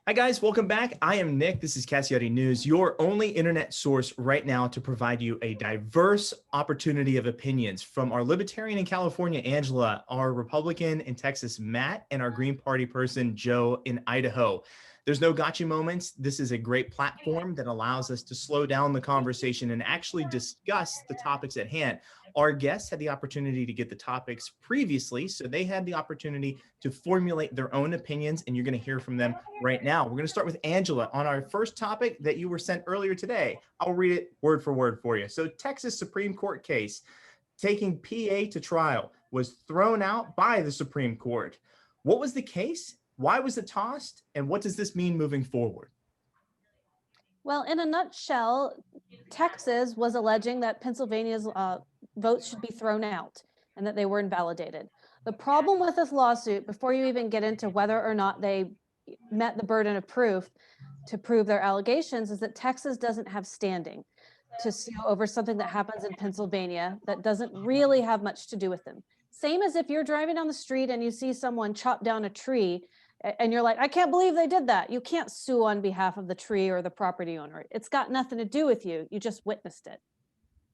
Hi guys, welcome back. I am Nick. This is Casciotti News, your only internet source right now to provide you a diverse opportunity of opinions from our Libertarian in California, Angela, our Republican in Texas, Matt, and our Green Party person, Joe, in Idaho. There's no gotcha moments. This is a great platform that allows us to slow down the conversation and actually discuss the topics at hand. Our guests had the opportunity to get the topics previously, so they had the opportunity to formulate their own opinions, and you're going to hear from them right now. We're going to start with Angela on our first topic that you were sent earlier today. I'll read it word for word for you. So, Texas Supreme Court case taking PA to trial was thrown out by the Supreme Court. What was the case? Why was it tossed? And what does this mean moving forward? Well, in a nutshell, Texas was alleging that Pennsylvania's votes should be thrown out and that they were invalidated. The problem with this lawsuit, before you even get into whether or not they met the burden of proof to prove their allegations, is that Texas doesn't have standing to sue over something that happens in Pennsylvania that doesn't really have much to do with them. Same as if you're driving down the street and you see someone chop down a tree and you're like, I can't believe they did that. You can't sue on behalf of the tree or the property owner. It's got nothing to do with you. You just witnessed it.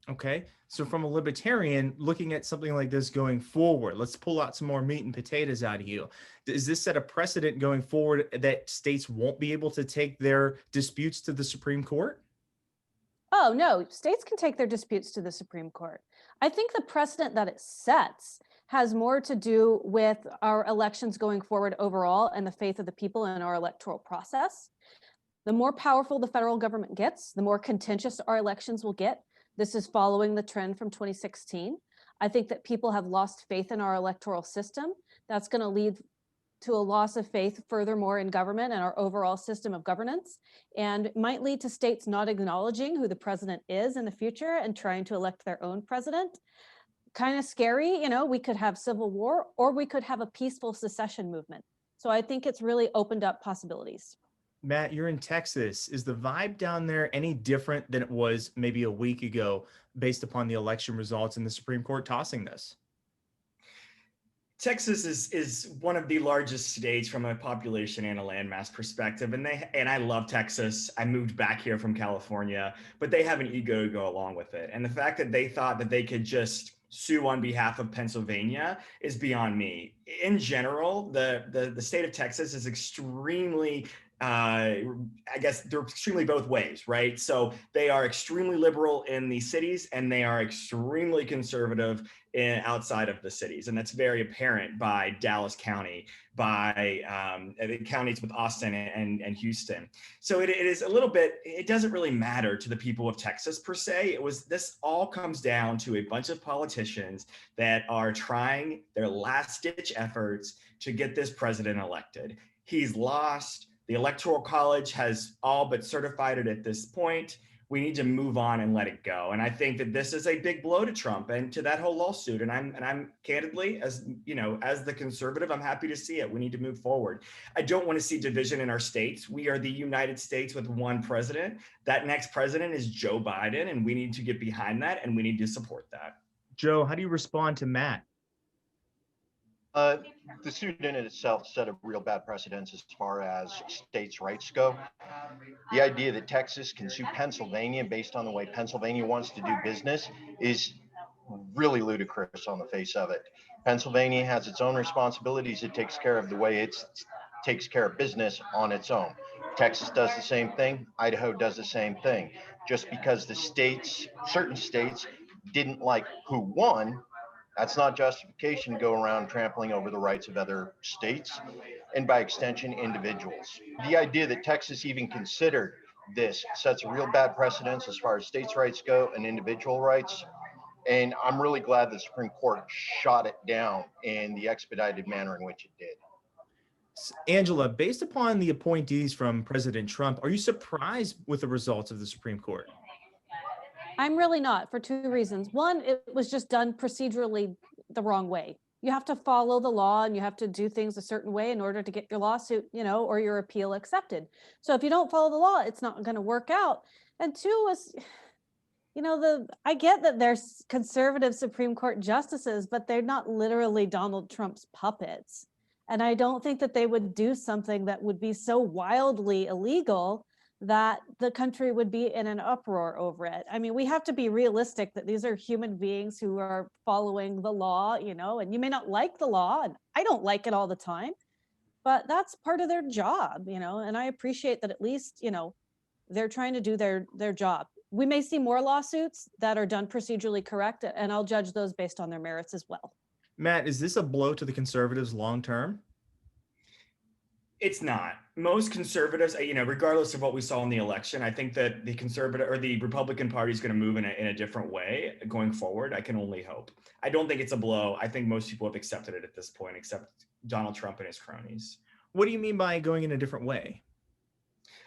Okay, so from a libertarian looking at something like this going forward, let's pull out some more meat and potatoes out of you. Does this set a precedent going forward that states won't be able to take their disputes to the Supreme Court? Oh, no, states can take their disputes to the Supreme Court. I think the precedent that it sets has more to do with our elections going forward overall and the faith of the people in our electoral process. The more powerful the federal government gets, the more contentious our elections will get. This is following the trend from 2016. I think that people have lost faith in our electoral system. That's going to lead to a loss of faith furthermore in government and our overall system of governance, and might lead to states not acknowledging who the president is in the future and trying to elect their own president. Kind of scary, we could have civil war or we could have a peaceful secession movement. So I think it's really opened up possibilities. Matt, you're in Texas. Is the vibe down there any different than it was maybe a week ago based upon the election results and the Supreme Court tossing this? Texas is one of the largest states from a population and a landmass perspective, and I love Texas. I moved back here from California, but they have an ego to go along with it. And the fact that they thought that they could just sue on behalf of Pennsylvania is beyond me. In general, the state of Texas is extremely I guess they're extremely both ways, right? So they are extremely liberal in the cities and they are extremely conservative outside of the cities. And that's very apparent by Dallas County, by the counties with Austin and Houston. So it is a little bit, it doesn't really matter to the people of Texas per se. This all comes down to a bunch of politicians that are trying their last ditch efforts to get this president elected. He's lost. The Electoral College has all but certified it at this point. We need to move on and let it go. And I think that this is a big blow to Trump and to that whole lawsuit. And I'm candidly, as the conservative, I'm happy to see it. We need to move forward. I don't want to see division in our states. We are the United States with one president. That next president is Joe Biden, and we need to get behind that and we need to support that. Joe, how do you respond to Matt? The suit in itself set a real bad precedence as far as states' rights go. The idea that Texas can sue Pennsylvania based on the way Pennsylvania wants to do business is really ludicrous on the face of it. Pennsylvania has its own responsibilities. It takes care of the way it takes care of business on its own. Texas does the same thing. Idaho does the same thing. Just because certain states didn't like who won, that's not justification to go around trampling over the rights of other states and by extension, individuals. The idea that Texas even considered this sets a real bad precedence as far as states' rights go and individual rights. And I'm really glad the Supreme Court shot it down in the expedited manner in which it did. Angela, based upon the appointees from President Trump, are you surprised with the results of the Supreme Court? I'm really not, for two reasons. One, it was just done procedurally the wrong way. You have to follow the law and you have to do things a certain way in order to get your lawsuit, or your appeal accepted. So if you don't follow the law, it's not going to work out. And two was, I get that there's conservative Supreme Court justices, but they're not literally Donald Trump's puppets. And I don't think that they would do something that would be so wildly illegal that the country would be in an uproar over it. I mean, we have to be realistic that these are human beings who are following the law, and you may not like the law, and I don't like it all the time, but that's part of their job, and I appreciate that at least, they're trying to do their job. We may see more lawsuits that are done procedurally correct, and I'll judge those based on their merits as well. Matt, is this a blow to the conservatives long term? It's not. Most conservatives, regardless of what we saw in the election, I think that the conservative or the Republican Party is going to move in a different way going forward. I can only hope. I don't think it's a blow. I think most people have accepted it at this point, except Donald Trump and his cronies. What do you mean by going in a different way?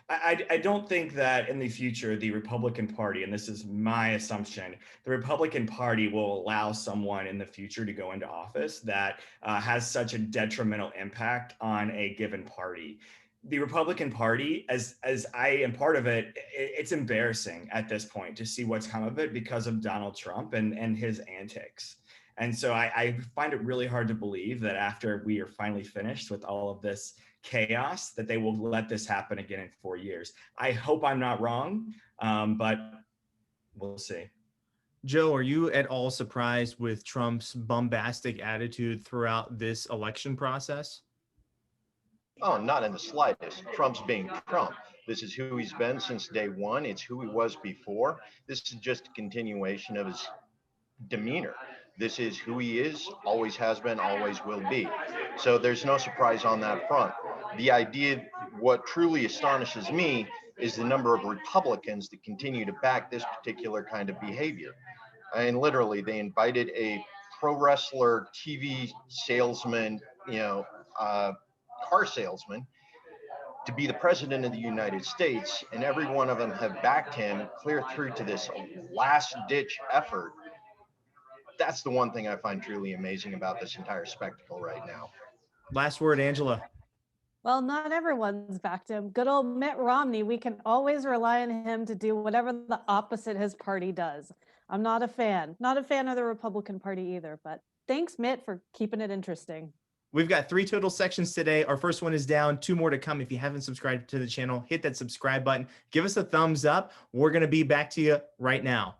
I don't think that in the future, the Republican Party, and this is my assumption, the Republican Party will allow someone in the future to go into office that has such a detrimental impact on a given party. The Republican Party, as I am part of it, it's embarrassing at this point to see what's come of it because of Donald Trump and his antics. And so I find it really hard to believe that after we are finally finished with all of this chaos, that they will let this happen again in 4 years. I hope I'm not wrong, but we'll see. Joe, are you at all surprised with Trump's bombastic attitude throughout this election process? Oh, not in the slightest. Trump's being Trump. This is who he's been since day one. It's who he was before. This is just a continuation of his demeanor. This is who he is, always has been, always will be. So there's no surprise on that front. The idea, what truly astonishes me is the number of Republicans that continue to back this particular kind of behavior. And literally, they invited a pro wrestler, TV salesman, car salesman to be the president of the United States, and every one of them have backed him clear through to this last ditch effort. That's the one thing I find truly amazing about this entire spectacle right now. Last word, Angela. Well, not everyone's backed him. Good old Mitt Romney, we can always rely on him to do whatever the opposite his party does. I'm not a fan of the Republican Party either, but thanks, Mitt, for keeping it interesting. We've got 3 total sections today. Our first one is down, 2 more to come. If you haven't subscribed to the channel, hit that subscribe button. Give us a thumbs up. We're going to be back to you right now.